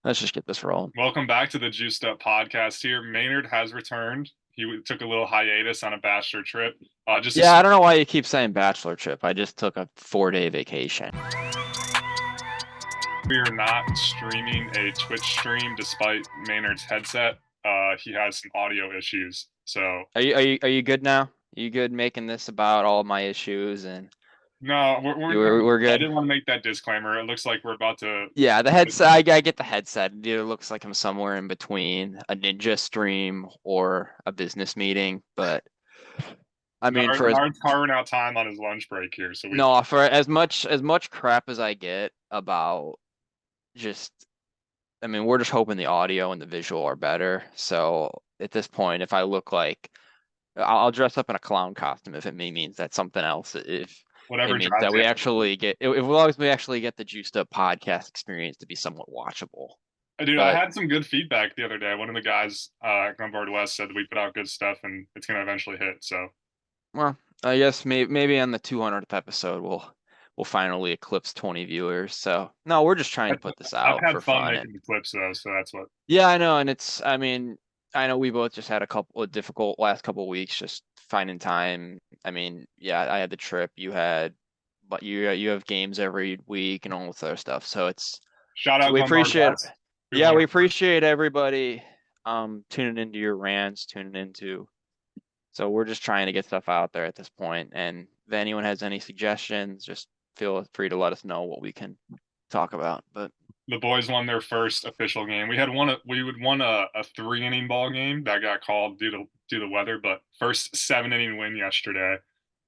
Let's just get this rolling. Welcome back to the Juiced Up podcast here. Maynard has returned. He took a little hiatus on a bachelor trip. Just Yeah, I a, don't know why you keep saying bachelor trip. I just took a 4-day vacation. we are not streaming a Twitch stream despite Maynard's headset. He has some audio issues. So, Are you good now? You good making this about all my issues and no, we're I good? didn't want to make that disclaimer. It looks like we're about to. Yeah, the headset. I get the headset. It either looks like I'm somewhere in between a ninja stream or a business meeting. But I mean, Nard's carving out time on his lunch break here. So, we. no, for as much crap as I get about just I mean, we're just hoping the audio and the visual are better. So at this point, if I look like I'll dress up in a clown costume if it means that's something else. If it Whatever means drives that you. we actually get, if long as we actually get the juiced up podcast experience to be somewhat watchable. Dude, I But had some good feedback the other day. One of the guys on Board West said that we put out good stuff and it's going to eventually hit. So, well, I guess maybe on the 200th episode we'll finally eclipse 20 viewers. So no, we're just trying to put this I've out for had fun fun. And making the clips though, so that's what. yeah, I know, and I mean, I know we both just had a couple of difficult last couple of weeks just finding time. I mean, yeah, I had the trip, you had, but you have games every week and all this other stuff. Shout So out we Glenbard appreciate, West. We yeah, won we our first. appreciate everybody tuning into your rants, tuning into. So we're just trying to get stuff out there at this point. And if anyone has any suggestions, just feel free to let us know what we can talk about. But The boys won their first official game. We would won a 3 inning ball game that got called due to weather, but first 7 inning win yesterday.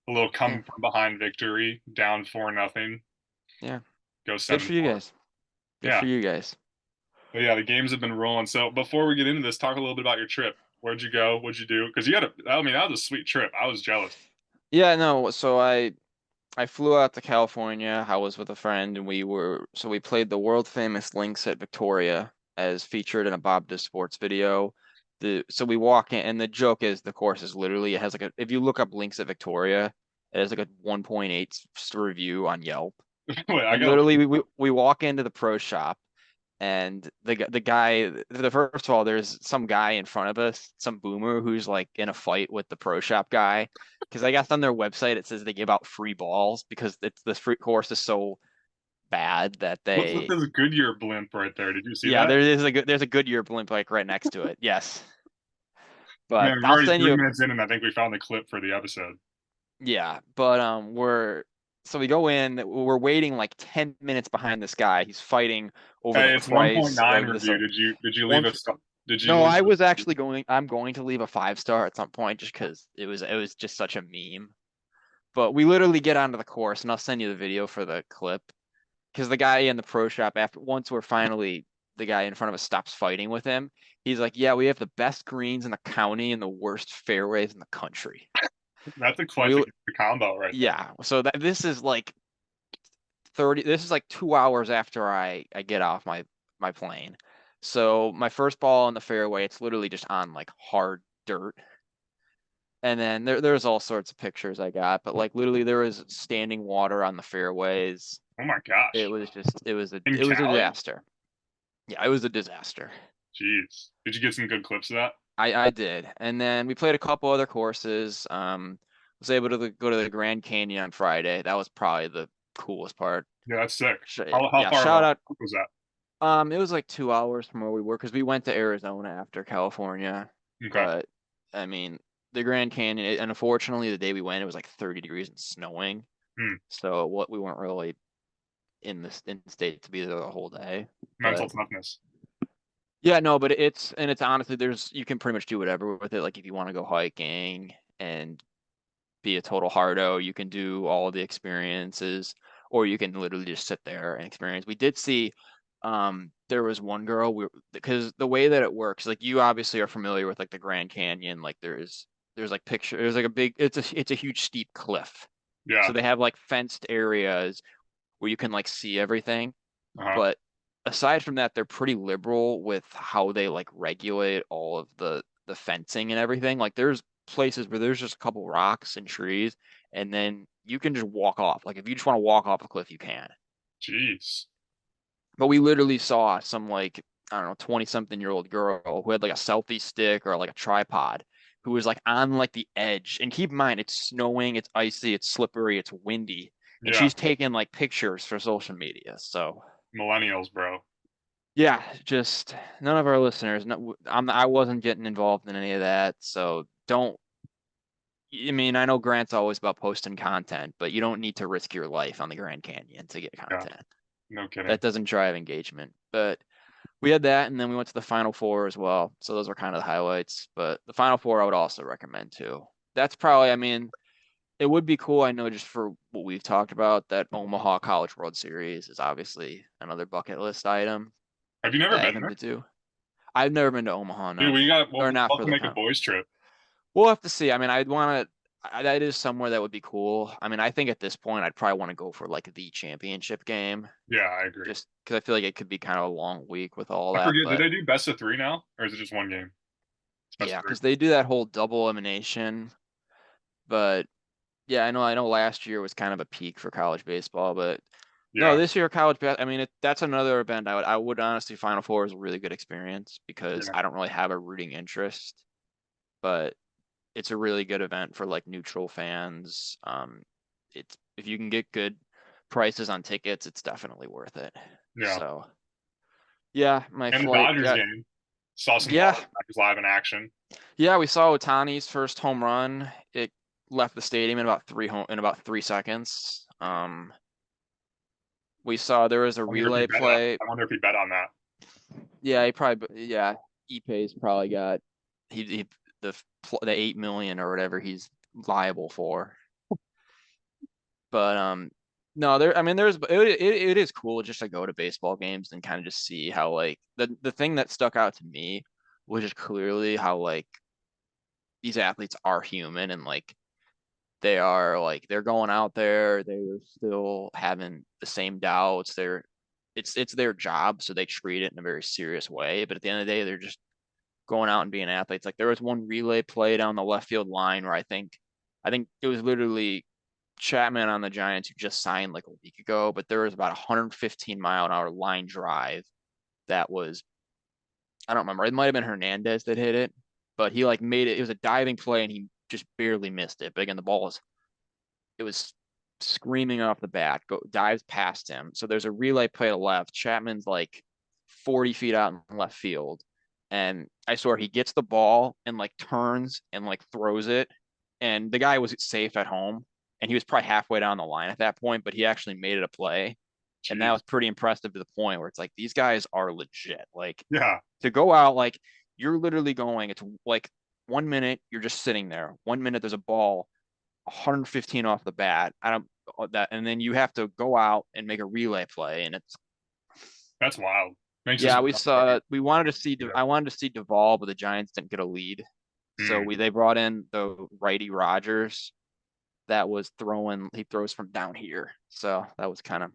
A little yeah, come from behind victory, down 4-0. yeah, Go good seven for you four. guys. Good Yeah, for you guys. but yeah, the games have been rolling. So before we get into this, talk a little bit about your trip. Where'd you go? What'd you do? Because you had a, I mean, that was a sweet trip. I was jealous. Yeah, no, so I flew out to California. I was with a friend and we played the world famous links at Victoria as featured in a Bob Does Sports video. So we walk in and the joke is the course is literally it has like a if you look up links at Victoria, it has like a 1.8 review on Yelp. Wait, I And got. literally we walk into the pro shop and the guy the first of all there's some guy in front of us, some boomer who's like in a fight with the pro shop guy because I guess on their website it says they give out free balls because it's this free course is so bad that What's with they this Goodyear blimp right there? Did you see yeah, that? there's a Goodyear blimp like right next to it. Yes. But Man, we're I'll already send three you minutes in, and I think we found the clip for the episode. yeah, but we're so we go in, we're waiting like 10 minutes behind this guy. He's fighting over the Hey, it's price 1.9 of this review. Did you leave one. a did you No, leave I was actually I'm going to leave a 5 star at some point just because it was just such a meme. But we literally get onto the course, and I'll send you the video for the clip because the guy in the pro shop after once we're finally the guy in front of us stops fighting with him. He's like, "Yeah, we have the best greens in the county and the worst fairways in the country." that's a And quite we the combo right there. yeah, so that this is like 30 this is like 2 hours after I get off my plane. So my first ball in the fairway, it's literally just on like hard dirt. And then there's all sorts of pictures I got, but like literally there was standing water on the fairways. Oh my It gosh. was just In it was a Cali? disaster. Yeah, it was a disaster. Jeez. Did you get some good clips of that? I did. And then we played a couple other courses. Was able to go to the Grand Canyon on Friday. That was probably the coolest part. Yeah, that's sick. Sh- How Yeah, far shout away out. was that? It was like 2 hours from where we were because we went to Arizona after California. Okay. But I mean, the Grand Canyon, and unfortunately, the day we went, it was like 30 degrees and snowing. Hmm. So what we weren't really in the state to be there the whole day. Mental But toughness. yeah, no, but it's honestly you can pretty much do whatever with it. Like if you want to go hiking and be a total hardo, you can do all of the experiences, or you can literally just sit there and experience. We did see there was one girl because the way that it works, like you obviously are familiar with like the Grand Canyon, like there's like there's like a big it's a huge steep cliff. Yeah. So they have like fenced areas where you can like see everything. Uh-huh. But aside from that, they're pretty liberal with how they like regulate all of the fencing and everything. Like there's places where there's just a couple rocks and trees, and then you can just walk off. Like if you just want to walk off a cliff, you can. Jeez. But we literally saw some like I don't know, 20-something-year-old girl who had like a selfie stick or like a tripod who was like on like the edge. And keep in mind, it's snowing, it's icy, it's slippery, it's windy, and Yeah, she's taking like pictures for social media. So millennials, bro. yeah, just none of our listeners. No, I wasn't getting involved in any of that. So don't. I mean, I know Grant's always about posting content, but you don't need to risk your life on the Grand Canyon to get Yeah, content. no kidding. That doesn't drive engagement. But we had that, and then we went to the Final Four as well. So those were kind of the highlights. But the Final Four I would also recommend too. That's probably, I mean, it would be cool. I know just for what we've talked about, that Omaha College World Series is obviously another bucket list item Have you never that I been think there? to do. I've never been to Omaha, Dude, no, we got. We'll or not have for to the make a final. boys trip. We'll have to see. I mean, I'd want to. That is somewhere that would be cool. I mean, I think at this point, I'd probably want to go for like the championship game, Yeah, I agree. just because I feel like it could be kind of a long week with all I that. forget. Did But they do best of three now, or is it just one game? It's best yeah, of three. because they do that whole double elimination. But yeah, I know last year was kind of a peak for college baseball, but no, Yeah, this year college bas I mean, that's another event I would honestly Final Four is a really good experience because yeah, I don't really have a rooting interest, but it's a really good event for like neutral fans. It's if you can get good prices on tickets, it's definitely worth it. yeah. So yeah, my And the flight Dodgers got game. Saw some yeah, Dodgers live in action. yeah, we saw Otani's first home run. It left the stadium in about 3 seconds. We saw there was a I wonder if he relay bet on. play. I wonder if he bet on that. Yeah, he probably yeah, Ipe's probably got he the 8 million or whatever he's liable for. But no, there I mean it is cool just to go to baseball games and kind of just see how like the thing that stuck out to me was just clearly how like these athletes are human and like they are like they're going out there, they're still having the same doubts. It's their job, so they treat it in a very serious way. But at the end of the day, they're just going out and being athletes. Like there was one relay play down the left field line where I think it was literally Chapman on the Giants who just signed like a week ago, but there was about 115-mile-an-hour line drive that was I don't remember. It might have been Hernandez that hit it, but he like made it. It was a diving play and he just barely missed it. But again, the ball was it was screaming off the bat, dives past him. So there's a relay play to left. Chapman's like 40 feet out in left field. And I swear he gets the ball and like turns and like throws it. And the guy was safe at home. And he was probably halfway down the line at that point, but he actually made it a play. And that Jeez. was pretty impressive to the point where it's like these guys are legit. Like Yeah, to go out, like you're literally going, it's like 1 minute you're just sitting there. 1 minute there's a ball 115 off the bat. I don't that, and then you have to go out and make a relay play, and it's that's wild. Makes this. yeah. We wanted to see Yeah. I wanted to see Duvall, but the Giants didn't get a lead, so Hmm. they brought in the righty Rogers that was throwing. He throws from down here, so that was kind of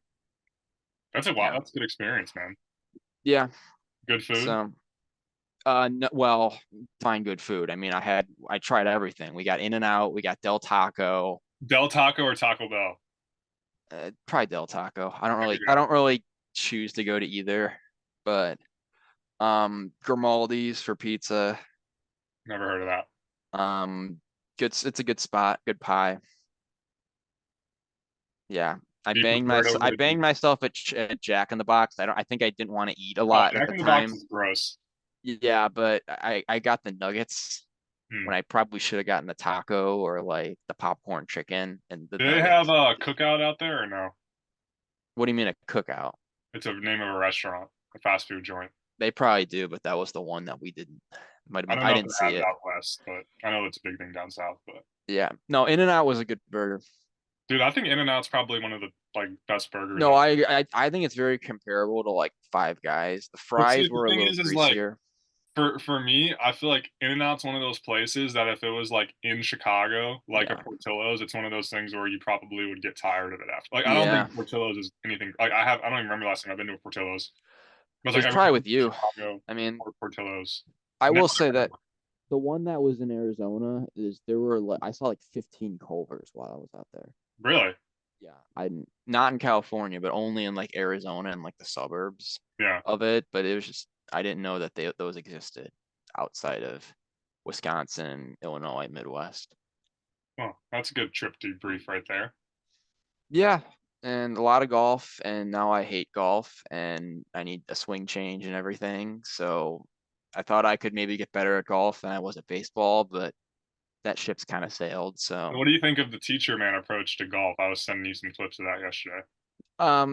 That's a wild. yeah That's a good experience, man. yeah. Good food. So no, well, find good food. I mean, I tried everything. We got In and Out, we got Del Taco, Del Taco or Taco Bell? probably Del Taco. There you I go. don't really choose to go to either, but Grimaldi's for pizza. Never heard of that. Um it's a good spot, good pie. Yeah. Do you prefer it over I the? banged myself at Jack in the Box. I think I didn't want to eat a Oh, lot at Jack the in the Box time. is gross. Yeah, but I got the nuggets Hmm. when I probably should have gotten the taco or like the popcorn chicken and the Do they have nuggets. a cookout out there or no? What do you mean a cookout? It's a name of a restaurant, a fast food joint. They probably do, but that was the one that we didn't might have I been don't I know if didn't it see has it it. out west, but I know it's a big thing down south. But Yeah. No, In and Out was a good burger. dude, I think In-N-Out's probably one of the like best burgers. No, I think it's very comparable to like Five Guys. The But see, fries the were a thing little is like greasier. for me, I feel like In-N-Out's one of those places that if it was like in Chicago, like a Yeah. Portillo's, it's one of those things where you probably would get tired of it after. Like I don't Yeah. think Portillo's is anything. Like I don't even remember last time I've been to a Portillo's. But It like was every probably time with I'm in you. Chicago I mean, or Portillo's. I Never will say that the one that was in Arizona is there were like I saw like 15 Culvers while I was out there. really. Yeah. I not in California, but only in like Arizona and like the suburbs Yeah. of it. But it was just I didn't know that those existed outside of Wisconsin, Illinois, Midwest. Well, that's a good trip debrief right there. Yeah, and a lot of golf, and now I hate golf, and I need a swing change and everything. So I thought I could maybe get better at golf than I was at baseball, but that ship's kind of sailed. So What do you think of the teacher man approach to golf? I was sending you some clips of that yesterday.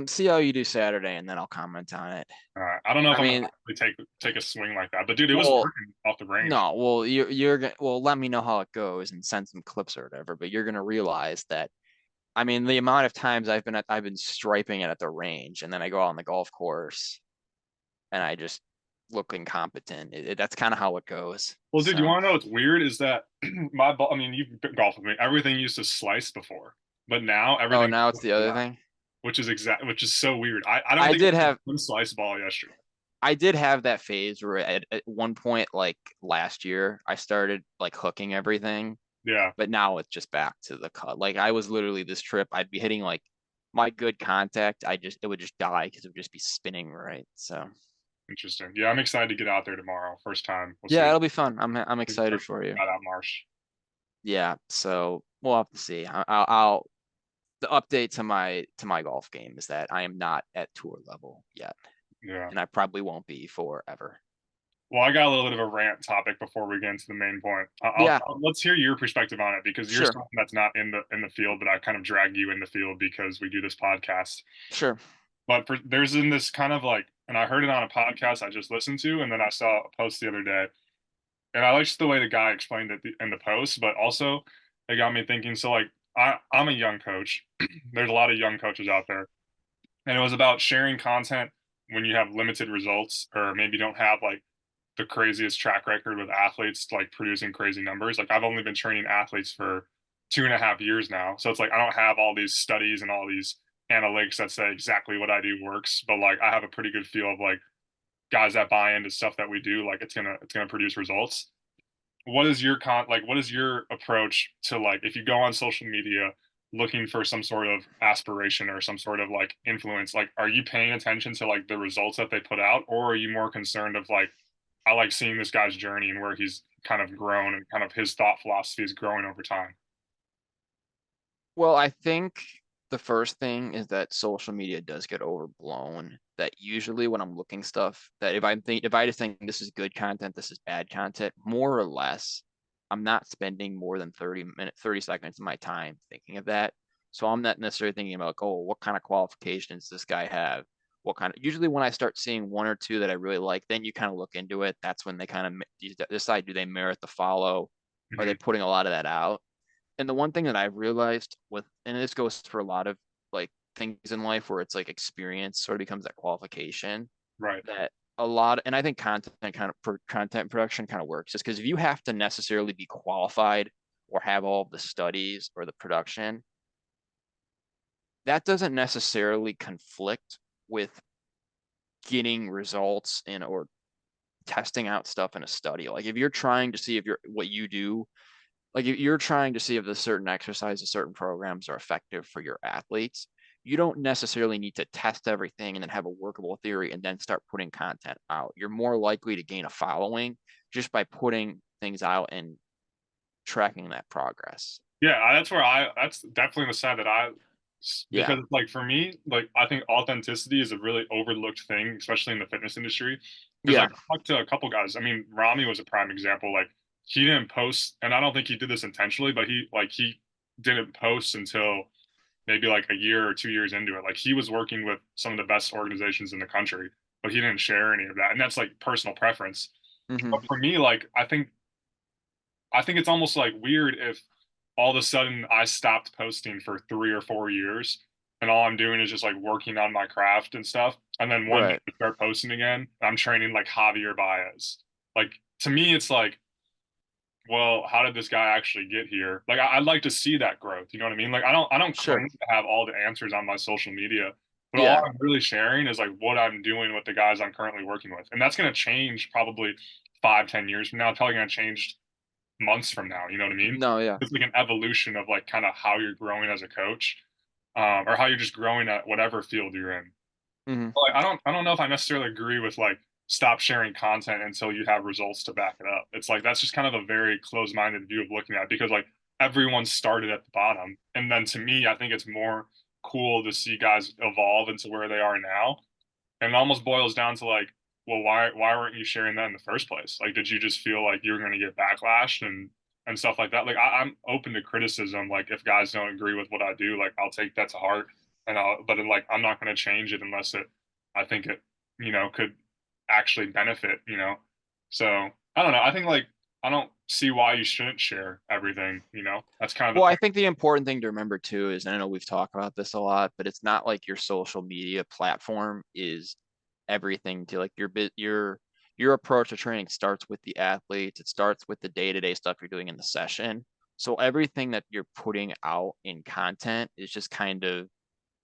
see how you do Saturday, and then I'll comment on it. I don't know if I I'm gonna mean, actually take a swing like that, but dude, it was well, working off the range. no, well, you're gonna well, let me know how it goes and send some clips or whatever. But you're gonna realize that I mean, the amount of times I've been striping it at the range, and then I go out on the golf course and I just look incompetent. That's kind of how it goes. Well, dude, you So, want to know what's weird is that my ball. I mean, you've golfed with me. Everything used to slice before, but now oh, everything, now it's the other thing. which is so weird. I don't I think did I have one slice ball yesterday. I did have that phase where at one point, like last year, I started like hooking everything, Yeah, but now it's just back to the cut. Like I was literally this trip, I'd be hitting like my good contact. It would just die because it would just be spinning right. So interesting. Yeah, I'm excited to get out there tomorrow. First time. We'll yeah, see. it'll be fun. I'm excited for you. Got out Marsh. Yeah, so we'll have to see. I'll the update to my golf game is that I am not at tour level yet, Yeah. and I probably won't be forever. Well, I got a little bit of a rant topic before we get into the main point. Yeah, Let's hear your perspective on it because you're sure, someone that's not in the field, but I kind of drag you in the field because we do this podcast. sure. But there's in this kind of like, and I heard it on a podcast I just listened to, and then I saw a post the other day, and I liked the way the guy explained it in the post, but also it got me thinking. So like, I'm a young coach. There's a lot of young coaches out there, and it was about sharing content when you have limited results or maybe don't have like the craziest track record with athletes like producing crazy numbers. Like I've only been training athletes for 2.5 years now. So it's like I don't have all these studies and all these analytics that say exactly what I do works, but like I have a pretty good feel of like guys that buy into stuff that we do, like it's gonna produce results. What is your what is your approach to like if you go on social media looking for some sort of aspiration or some sort of like influence, like are you paying attention to like the results that they put out, or are you more concerned of like I like seeing this guy's journey and where he's kind of grown and kind of his thought philosophy is growing over time. Well, I think the first thing is that social media does get overblown. That usually when I'm looking stuff, that if I just think this is good content, this is bad content, more or less, I'm not spending more than 30 seconds of my time thinking of that. So I'm not necessarily thinking about, like, oh, what kind of qualifications does this guy have? What kind of usually when I start seeing one or two that I really like, then you kind of look into it. That's when they kind of decide, do they merit the follow? Are they Mhm. putting a lot of that out? And the one thing that I've realized with, and this goes for a lot of like things in life where it's like experience sort of becomes that qualification, Right. that a lot, and I think content production kind of works just because if you have to necessarily be qualified or have all of the studies or the production, that doesn't necessarily conflict with getting results in or testing out stuff in a study. Like if you're trying to see if what you do, like if you're trying to see if the certain exercises, certain programs are effective for your athletes, you don't necessarily need to test everything and then have a workable theory and then start putting content out. You're more likely to gain a following just by putting things out and tracking that progress. Yeah, that's definitely the side that Yeah. because like for me, like I think authenticity is a really overlooked thing, especially in the fitness industry. Because Yeah. like I talked to a couple guys. I mean, Rami was a prime example. Like he didn't post, and I don't think he did this intentionally, but he didn't post until maybe like a year or 2 years into it. Like he was working with some of the best organizations in the country, but he didn't share any of that. And that's like personal preference. But Hmm. for me, like I think it's almost like weird if all of a sudden I stopped posting for 3 or 4 years and all I'm doing is just like working on my craft and stuff. And then one day Right. I start posting again. I'm training like Javier Baez. Like to me, it's like, well, how did this guy actually get here? Like I'd like to see that growth. You know what I mean? Like I don't Sure. claim to have all the answers on my social media, but all Yeah. I'm really sharing is like what I'm doing with the guys I'm currently working with. And that's gonna change probably 5, 10 years from now. It's probably gonna change months from now. You know what I mean? No, yeah. It's like an evolution of like kind of how you're growing as a coach, or how you're just growing at whatever field you're in. Hmm. But, like, I don't know if I necessarily agree with like stop sharing content until you have results to back it up. It's like that's just kind of a very closed-minded view of looking at it because like everyone started at the bottom. And then to me, I think it's more cool to see guys evolve into where they are now. And it almost boils down to like, well, why weren't you sharing that in the first place? Like, did you just feel like you were going to get backlash and stuff like that? Like, I'm open to criticism. Like, if guys don't agree with what I do, like, I'll take that to heart. And but like, I'm not going to change it unless I think it, could actually benefit. So I don't know. I think like I don't see why you shouldn't share everything. That's kind of Well, the I thing. think the important thing to remember too is, and I know we've talked about this a lot, but it's not like your social media platform is everything to like your approach to training starts with the athletes. It starts with the day-to-day stuff you're doing in the session. So everything that you're putting out in content is just kind of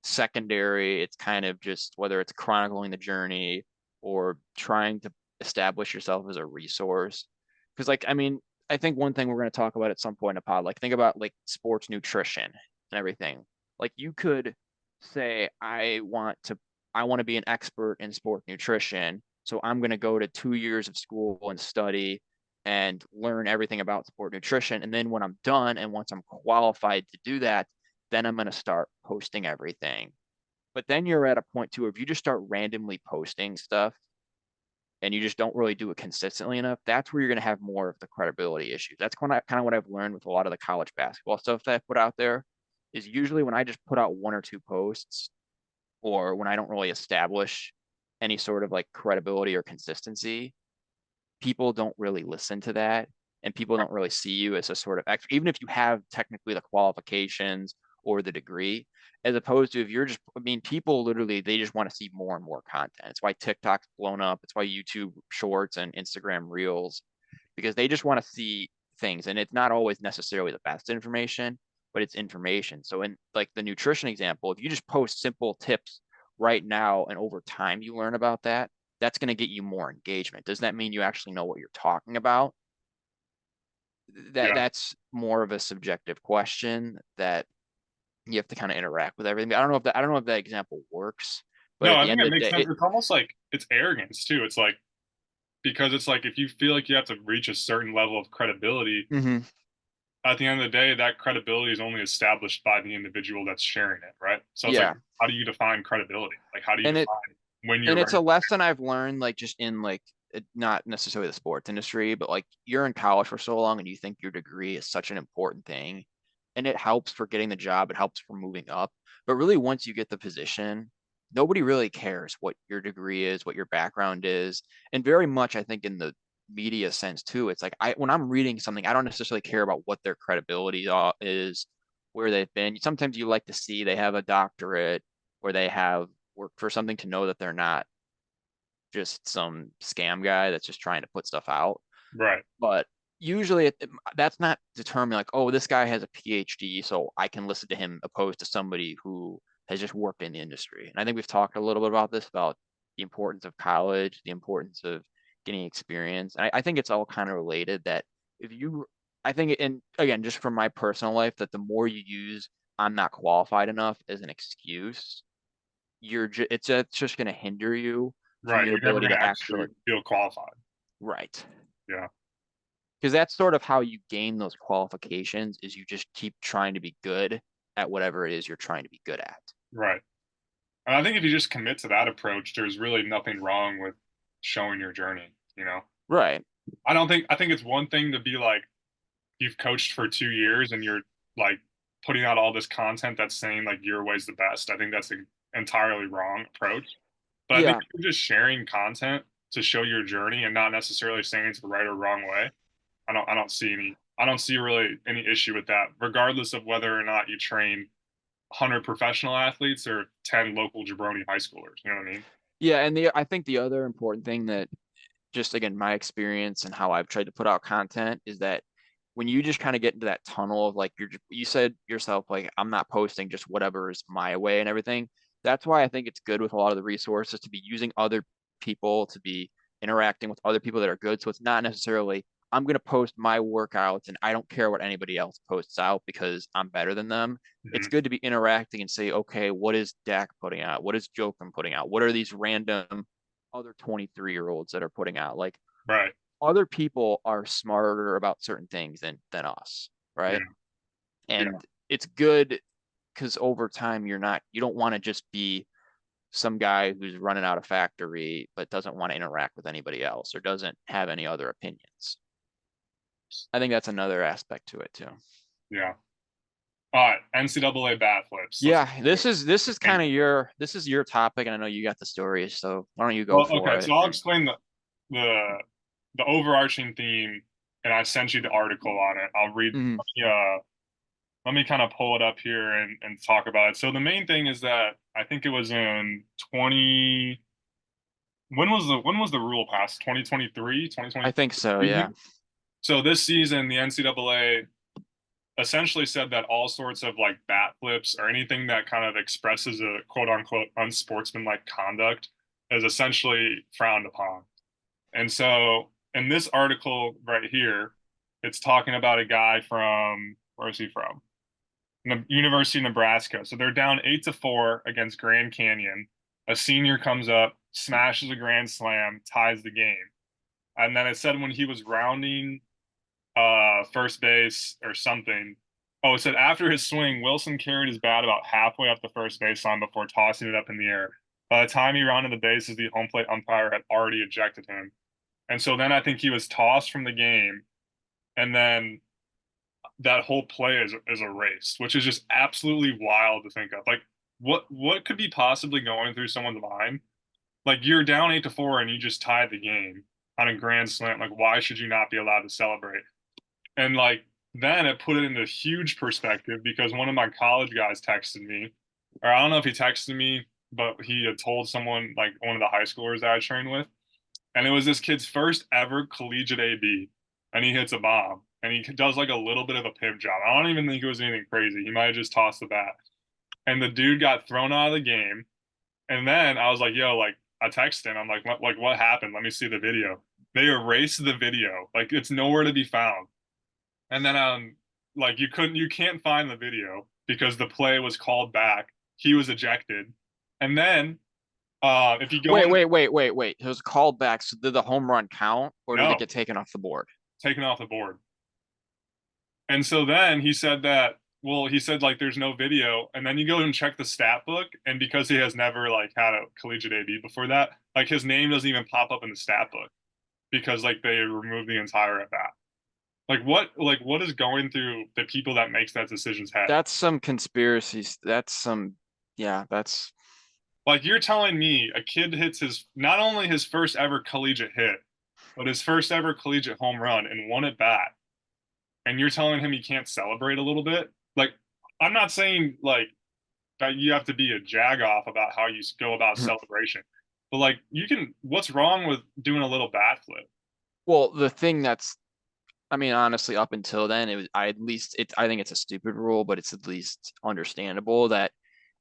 secondary. It's kind of just whether it's chronicling the journey or trying to establish yourself as a resource. Because, like, I mean, I think one thing we're going to talk about at some point in a pod, like, think about like sports nutrition and everything. Like, you could say, I want to be an expert in sport nutrition. So I'm going to go to 2 years of school and study and learn everything about sport nutrition. And then when I'm done and once I'm qualified to do that, then I'm going to start posting everything. But then you're at a point too, if you just start randomly posting stuff and you just don't really do it consistently enough, that's where you're going to have more of the credibility issues. That's kind of what I've learned with a lot of the college basketball stuff that I put out there is usually when I just put out one or two posts or when I don't really establish any sort of like credibility or consistency, people don't really listen to that and people don't really see you as a sort of expert, even if you have technically the qualifications or the degree, as opposed to if you're just, I mean, people literally, they just want to see more and more content. It's why TikTok's blown up. It's why YouTube shorts and Instagram reels, because they just want to see things. And it's not always necessarily the best information, but it's information. So in like the nutrition example, if you just post simple tips right now and over time you learn about that, that's going to get you more engagement. Does that mean you actually know what you're talking about? Yeah. That's more of a subjective question that you have to kind of interact with everything. I don't know if that example works, but No, at I the think end it of the makes day, sense. It's almost like it's arrogance too. It's like because it's like if you feel like you have to reach a certain level of credibility, mhm. at the end of the day, that credibility is only established by the individual that's sharing it, right? So it's like, Yeah, how do you define credibility? Like, how do you and define when and you're it's ready? a lesson I've learned, like just in like not necessarily the sports industry, but like you're in college for so long and you think your degree is such an important thing, and it helps for getting the job, it helps for moving up. But really, once you get the position, nobody really cares what your degree is, what your background is, and very much I think in the media sense too. It's like when I'm reading something, I don't necessarily care about what their credibility is, where they've been. Sometimes you like to see they have a doctorate or they have worked for something to know that they're not just some scam guy that's just trying to put stuff out. Right. But usually that's not determined like, oh, this guy has a PhD, so I can listen to him opposed to somebody who has just worked in the industry. And I think we've talked a little bit about this, about the importance of college, the importance of getting experience. And I think it's all kind of related that if you, I think, and again, just from my personal life, that the more you use I'm not qualified enough as an excuse, it's just going to hinder you from Right. your You're never ability going to to actually actually feel qualified. write. Yeah. Because that's sort of how you gain those qualifications is you just keep trying to be good at whatever it is you're trying to be good at. Right. And I think if you just commit to that approach, there's really nothing wrong with showing your journey. Right. I think it's one thing to be like, you've coached for 2 years and you're like putting out all this content that's saying like your way's the best. I think that's an entirely wrong approach. But I think Yeah. if you're just sharing content to show your journey and not necessarily saying it's the right or wrong way, I don't see really any issue with that, regardless of whether or not you train 100 professional athletes or 10 local jabroni high schoolers. You know what I mean? Yeah. And I think the other important thing that just again, my experience and how I've tried to put out content is that when you just kind of get into that tunnel of like you said yourself, like I'm not posting just whatever is my way and everything. That's why I think it's good with a lot of the resources to be using other people, to be interacting with other people that are good. So it's not necessarily I'm going to post my workouts and I don't care what anybody else posts out because I'm better than them. It's Hmm. good to be interacting and say, okay, what is Dak putting out? What is Jokum putting out? What are these random other 23-year-olds that are putting out. Like Right. other people are smarter about certain things than us, Yeah. right? Yeah. And it's good because over time you don't want to just be some guy who's running out of factory but doesn't want to interact with anybody else or doesn't have any other opinions. I think that's another aspect to it too. Yeah. All right. NCAA bat flips. Let's Yeah, this is think. kind of your topic, and I know you got the stories, so why don't you go Well, for okay. it? So I'll And explain the the overarching theme, and I sent you the article on it. I'll read. mhm. Let me kind of pull it up here and talk about it. So the main thing is that I think it was in 20. When was the rule passed? 2023, I 2020 think so, yeah. season? So this season, the NCAA essentially said that all sorts of like bat flips or anything that kind of expresses a quote unquote unsportsmanlike conduct is essentially frowned upon. And so in this article right here, it's talking about a guy from, where is he from? University of Nebraska. So they're down 8-4 against Grand Canyon. A senior comes up, smashes a grand slam, ties the game. And then it said when he was rounding first base or something. Oh, it said after his swing, Wilson carried his bat about halfway up the first baseline before tossing it up in the air. By the time he rounded the bases, the home plate umpire had already ejected him. And so then I think he was tossed from the game, and then that whole play is erased, which is just absolutely wild to think of. Like, what could be possibly going through someone's mind? Like, you're down 8-4 and you just tied the game on a grand slam. Like, why should you not be allowed to celebrate? And like then it put it into huge perspective because one of my college guys texted me, or I don't know if he texted me, but he had told someone like one of the high schoolers that I trained with, and it was this kid's first ever collegiate AB, and he hits a bomb, and he does like a little bit of a pimp job. I don't even think it was anything crazy. He might have just tossed the bat, and the dude got thrown out of the game. And then I was like, "Yo, like." I texted him. I'm like, what happened? Let me see the video. They erased the video. Like, it's nowhere to be found. And then like you can't find the video because the play was called back. He was ejected. And then if you go Wait, into wait, wait, wait, wait. It was called back. So did the home run count or did it no, get taken off the board? taken off the board. And so then he said that well, he said like there's no video, and then you go and check the stat book, and because he has never like had a collegiate AB before that, like his name doesn't even pop up in the stat book because like they removed the entire at bat. Like what is going through the people that makes that decision's head? That's some conspiracies. That's some, yeah, that's Like you're telling me a kid hits his not only his first ever collegiate hit, but his first ever collegiate home run and one at bat, and you're telling him he can't celebrate a little bit? Like I'm not saying like that you have to be a jagoff about how you go about celebration, but like you can. What's wrong with doing a little bat flip? well, the thing that's, I mean, honestly, up until then, I think it's a stupid rule, but it's at least understandable that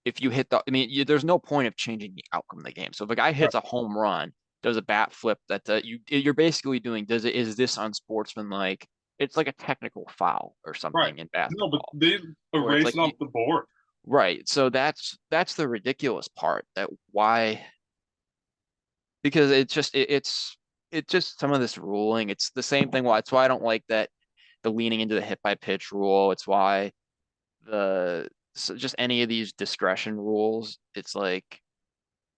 if you hit the, I mean, there's no point of changing the outcome of the game. So if a guy Right. hits a home run, does a bat flip you're basically doing, is this unsportsmanlike? It's like a technical foul or Right. something in No, but basketball, they where it's erase like, it off the board. right. So that's the ridiculous part that why, because it's just some of this ruling. It's the same thing. Why it's why I don't like that the leaning into the hit by pitch rule. It's why the so just any of these discretion rules. It's like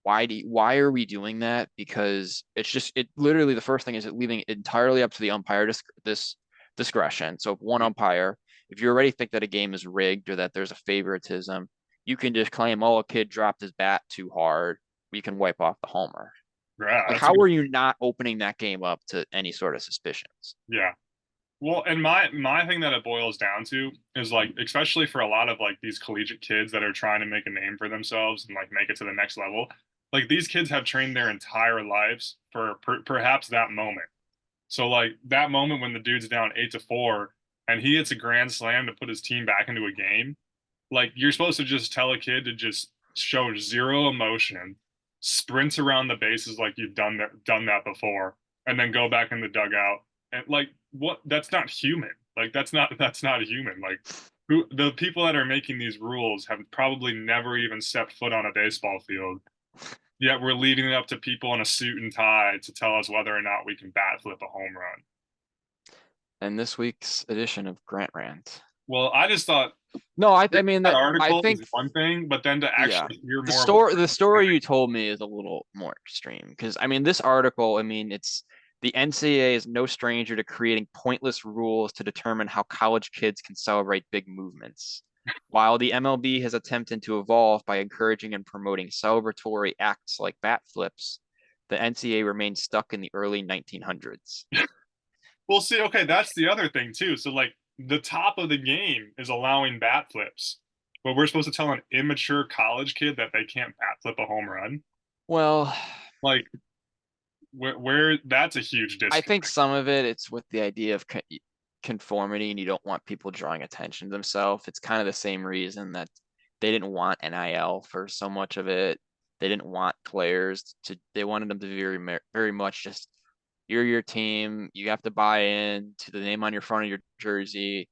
why are we doing that? Because it's just it literally the first thing is it leaving it entirely up to the umpire this discretion. So if one umpire, if you already think that a game is rigged or that there's a favoritism, you can just claim, oh, a kid dropped his bat too hard. We can wipe off the homer. Yeah, Like, that's a how good. are you not opening that game up to any sort of suspicions? Yeah. Well, and my thing that it boils down to is like, especially for a lot of like these collegiate kids that are trying to make a name for themselves and like make it to the next level, like these kids have trained their entire lives for perhaps that moment. So like that moment when the dude's down 8-4 and he hits a grand slam to put his team back into a game, like you're supposed to just tell a kid to just show zero emotion, sprint around the bases like you've done that before, and then go back in the dugout. And like what that's not human. Like that's not human. Like who the people that are making these rules have probably never even stepped foot on a baseball field. Yet we're leaving it up to people in a suit and tie to tell us whether or not we can bat flip a home run. And this week's edition of Grant Rant. Well, I just thought No, I mean that that I article is think one thing, but then to yeah. actually hear The more of a story the person story saying, you told me is a little more extreme because I mean this article, I mean it's the NCAA is no stranger to creating pointless rules to determine how college kids can celebrate big movements. While the MLB has attempted to evolve by encouraging and promoting celebratory acts like bat flips, the NCAA remains stuck in the early 1900s. well, see, okay, that's the other thing too. So like the top of the game is allowing bat flips, but we're supposed to tell an immature college kid that they can't bat flip a home run. Well, Like where that's a huge I think disconnect. some of it it's with the idea of conformity and you don't want people drawing attention to themselves. It's kind of the same reason that they didn't want NIL for so much of it. They didn't want players to they wanted them to be very much just you're your team. You have to buy in to the name on your front of your jersey.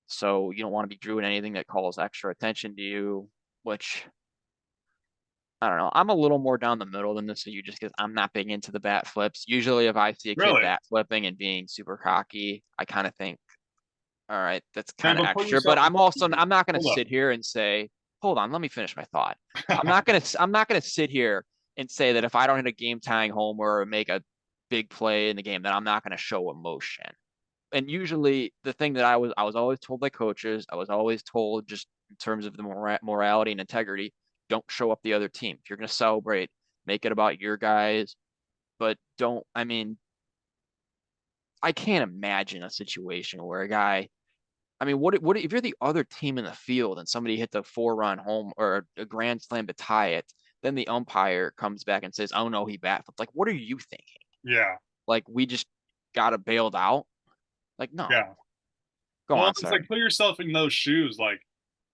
So you don't want to be doing anything that calls extra attention to you, which I don't know. I'm a little more down the middle than this, so you just because I'm not big into the bat flips. Usually, if I see a kid Really? bat flipping and being super cocky, I kind of think, all right, that's Man, kind of but put extra. But yourself in I'm those also shoes. I'm not going to Hold sit here and say, hold on, let me finish my thought. I'm not gonna sit here and say that if I don't hit a game tying homer or make a big play in the game, that I'm not going to show emotion. And usually, the thing that I was always told by coaches, I was always told just in terms of the morality and integrity, don't show up the other team. If you're going to celebrate, make it about your guys, but don't. I mean, I can't imagine a situation where a guy I mean, what if you're the other team in the field and somebody hits a 4-run home or a grand slam to tie it, then the umpire comes back and says, "Oh no, he bat flipped." Like, what are you thinking? Yeah, Like, we just got to bailed out? Like, no. yeah. Go Well, on, it's like sorry. put yourself in those shoes. Like,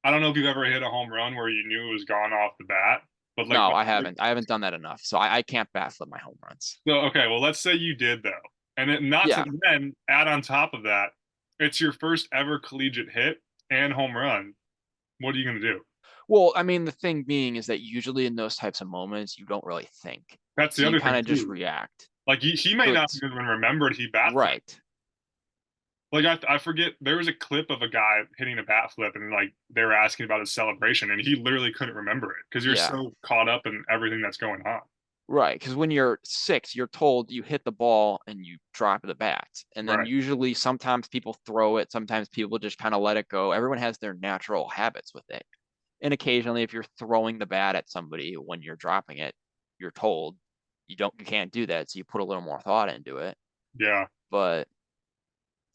I don't know if you've ever hit a home run where you knew it was gone off the bat, but like, No, I haven't. I haven't done that enough, so I can't bat flip my home runs. so okay, well, let's say you did though, and not Yeah. to then add on top of that, it's your first ever collegiate hit and home run. What are you gonna do? Well, I mean, the thing being is that usually in those types of moments, you don't really think, That's so the you other kind thing of just too. react. Like he may So not it's even remembered he bat flipped. right. Like I forget there was a clip of a guy hitting a bat flip and like they were asking about his celebration and he literally couldn't remember it because you're Yeah. so caught up in everything that's going on. Right, because when you're 6, you're told you hit the ball and you drop the bat. And then Right. usually sometimes people throw it, sometimes people just kind of let it go. Everyone has their natural habits with it. And occasionally if you're throwing the bat at somebody when you're dropping it, you're told you can't do that, so you put a little more thought into it. Yeah. But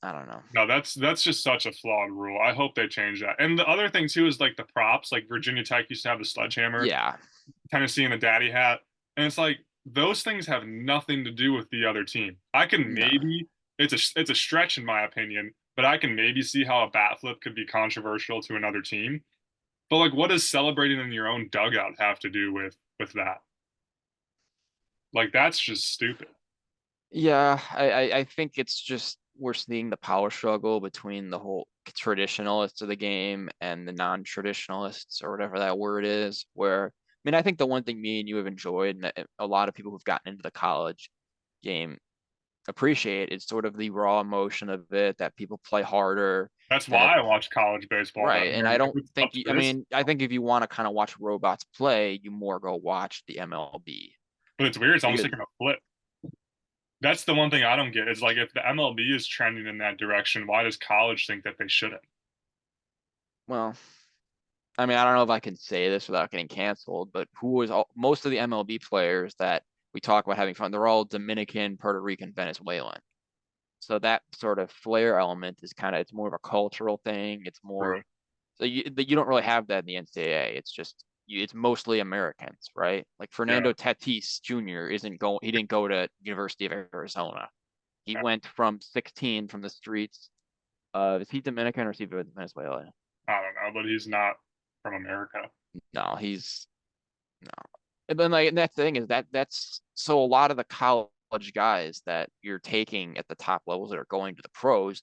I don't know. No, that's just such a flawed rule. I hope they change that. And the other thing too is like the props. Like Virginia Tech used to have the sledgehammer, Yeah. Tennessee and the daddy hat, and it's like those things have nothing to do with the other team. I can No. maybe it's a stretch in my opinion, but I can maybe see how a bat flip could be controversial to another team. But like, what does celebrating in your own dugout have to do with that? Like, that's just stupid. Yeah, I think it's just we're seeing the power struggle between the whole traditionalists of the game and the non-traditionalists or whatever that word is. Where I mean, I think the one thing me and you have enjoyed, and that a lot of people who've gotten into the college game appreciate, is sort of the raw emotion of it, that people play harder, That's that why I watch college baseball. Though, right. And I man, if don't it's think up to I this, mean, I think if you want to kind of watch robots play, you more go watch the MLB but it's weird. It's almost because like a flip. That's the one thing I don't get. Is like if the MLB is trending in that direction, why does college think that they shouldn't? well. I mean, I don't know if I can say this without getting canceled, but most of the MLB players that we talk about having fun, they're all Dominican, Puerto Rican, Venezuelan. So that sort of flair element is kind of it's more of a cultural thing. It's Right. more so you don't really have that in the NCAA. It's just it's mostly Americans, right? Like Yeah. Fernando Tatis Jr. isn't going. He didn't go to University of Arizona. He Yeah. went from 16 from the streets. Is he Dominican or is he Venezuelan? I don't know, but he's not from America. No, he's no. And then like and that thing is that's so a lot of the college guys that you're taking at the top levels that are going to the pros,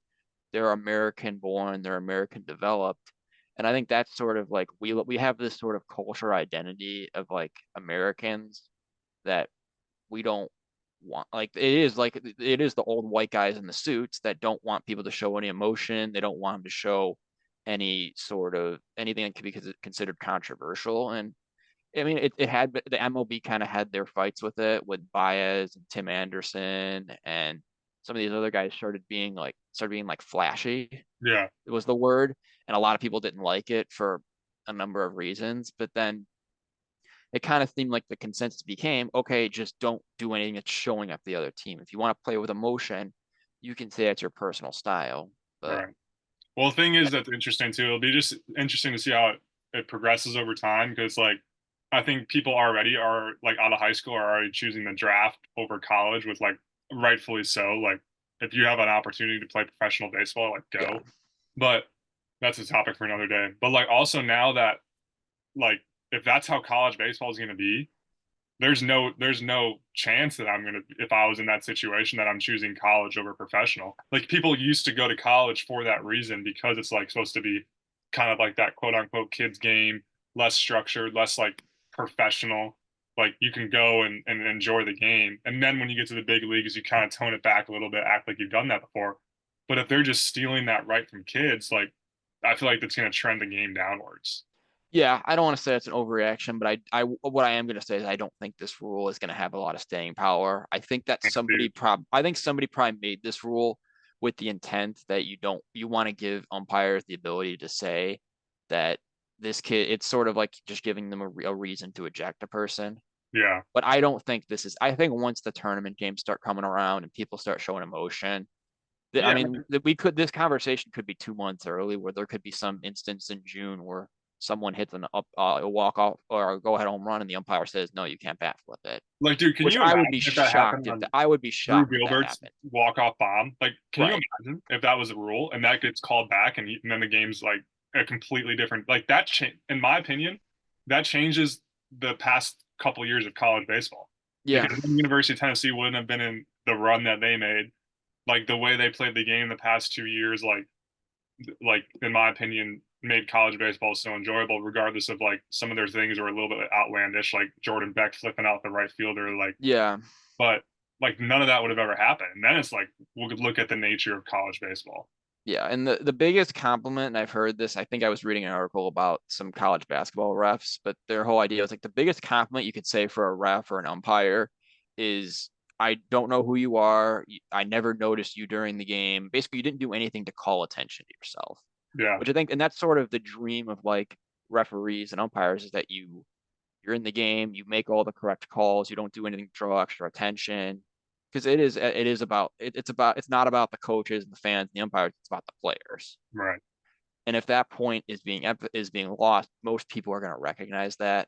they're American born, they're American developed. And I think that's sort of like we have this sort of culture identity of like Americans. that we don't want, like it is the old white guys in the suits that don't want people to show any emotion. They don't want them to show any sort of anything that could be considered controversial. And I mean, it had the MLB kind of had their fights with it with Baez and Tim Anderson, and some of these other guys started being like flashy. Yeah, It was the word, and a lot of people didn't like it for a number of reasons. But then it kind of seemed like the consensus became, okay, just don't do anything that's showing up the other team. If you want to play with emotion, you can say it's your personal style. But right. Well, the thing is that's interesting too. It'll be just interesting to see how it progresses over time because like I think people already are like out of high school are already choosing the draft over college with like rightfully so. Like if you have an opportunity to play professional baseball, like yeah, go. But that's a topic for another day. But like also now that like if that's how college baseball is going to be, there's no chance that I'm going to if I was in that situation that I'm choosing college over professional. Like people used to go to college for that reason because it's like supposed to be kind of like that quote unquote kids game, less structured, less like professional. Like you can go and enjoy the game. And then when you get to the big leagues, you kind of tone it back a little bit, act like you've done that before. But if they're just stealing that right from kids, like I feel like that's going to trend the game downwards. yeah, I don't want to say it's an overreaction, but what I am going to say is I don't think this rule is going to have a lot of staying power. I think that I think somebody probably made this rule with the intent that you want to give umpires the ability to say that this kid, it's sort of like just giving them a reason to eject a person. Yeah, But I don't think I think once the tournament games start coming around and people start showing emotion, I yeah. mean, this conversation could be 2 months early where there could be some instance in June where someone hits a walk off or a go ahead home run and the umpire says, no, you can't bat flip it, Like, dude, can which you imagine if that happened I would be Drew shocked if that Gilbert's happened. walk-off bomb. Like, can you Right. imagine if that was a rule and that gets called back and then the game's like a completely different like that in my opinion, that changes the past couple years of college baseball. Yeah. Because the University of Tennessee wouldn't have been in the run that they made. Like the way they played the game the past 2 years, like in my opinion, made college baseball so enjoyable, regardless of like some of their things were a little bit outlandish, like Jordan Beck flipping out the right fielder, like Yeah. but like none of that would have ever happened. And then it's like we could look at the nature of college baseball. Yeah. And the biggest compliment, and I've heard this, I think I was reading an article about some college basketball refs, but their whole idea was like the biggest compliment you could say for a ref or an umpire is I don't know who you are. I never noticed you during the game. Basically, you didn't do anything to call attention to yourself, Yeah, which I think, and that's sort of the dream of like referees and umpires is that you're in the game, you make all the correct calls, you don't do anything to draw extra attention. Because it's not about the coaches and the fans and the umpires, it's about the players. right. And if that point is being lost, most people are going to recognize that.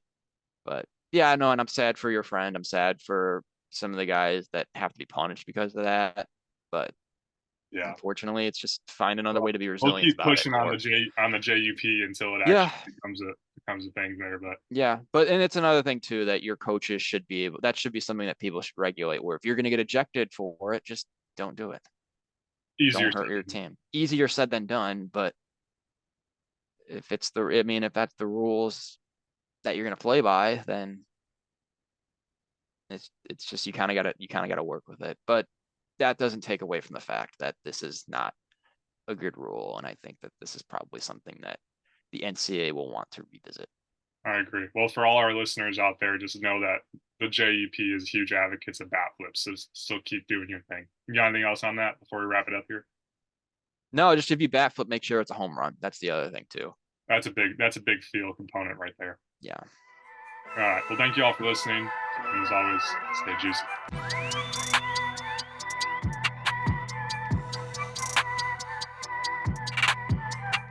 But yeah, no, and I'm sad for your friend. I'm sad for some of the guys that have to be punished because of that. But Yeah. unfortunately, it's just find another Well, way to be we'll resilient keep about it. pushing on Or the JUP until it yeah, actually becomes a thing there. But yeah. But and it's another thing too that your coaches should be able. That should be something that people should regulate. Where if you're going to get ejected for it, just don't do it. easier Don't said hurt your than done. team. Easier said than done. But I mean, if that's the rules that you're going to play by, then it's just you kind of gotta work with it. But that doesn't take away from the fact that this is not a good rule, and I think that this is probably something that the NCAA will want to revisit. I agree. Well, for all our listeners out there, just know that the JUP is huge advocates of bat flips. So still keep doing your thing. You got anything else on that before we wrap it up here? No, just if you bat flip, make sure it's a home run. That's the other thing too. That's a big feel component right there. Yeah. All right. Well, thank you all for listening. And as always, stay juicy.